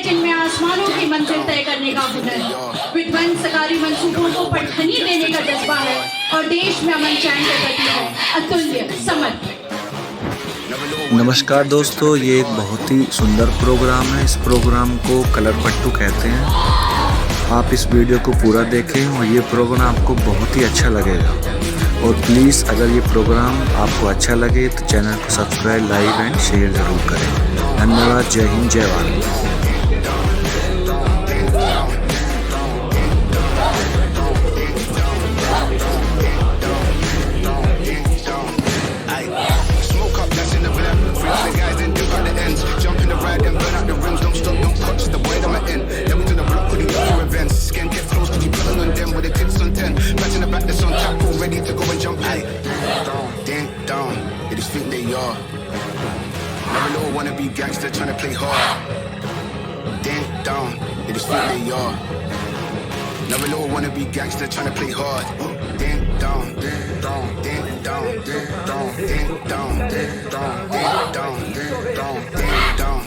हैं जिनमें आसमानों की मंजिल तय करने का हुनर, विध्वंसकारी मंसूबों को पटखनी देने का जज्बा है और देश में अमन चैन के प्रति है अतुल्य समर्पण। नमस्कार दोस्तों, ये एक बहुत ही सुंदर प्रोग्राम है। इस प्रोग्राम को कलर पट्टू कहते हैं। आप इस वीडियो को पूरा देखें और ये प्रोग्राम आपको बहुत ही अच्छा लगेगा। और प्लीज़ अगर ये प्रोग्राम आपको अच्छा लगे तो चैनल को सब्सक्राइब, लाइक एंड शेयर ज़रूर करें। धन्यवाद। जय हिंद, जय Bharat. Never know wanna be gangster trying to play hard. Ding dong, they just think they are. Never know wanna be gangster trying to play hard. Ding dong, ding dong, ding dong, ding dong, ding dong, ding dong, ding dong, ding dong, ding dong, ding dong,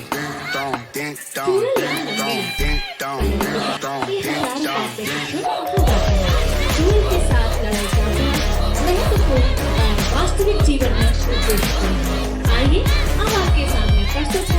ding dong, ding dong, ding dong, ding dong, ding dong. के साथ लड़ाई जाना महत्वपूर्ण वास्तविक जीवन में उपयोग आइए हम आपके सामने प्रस्तुत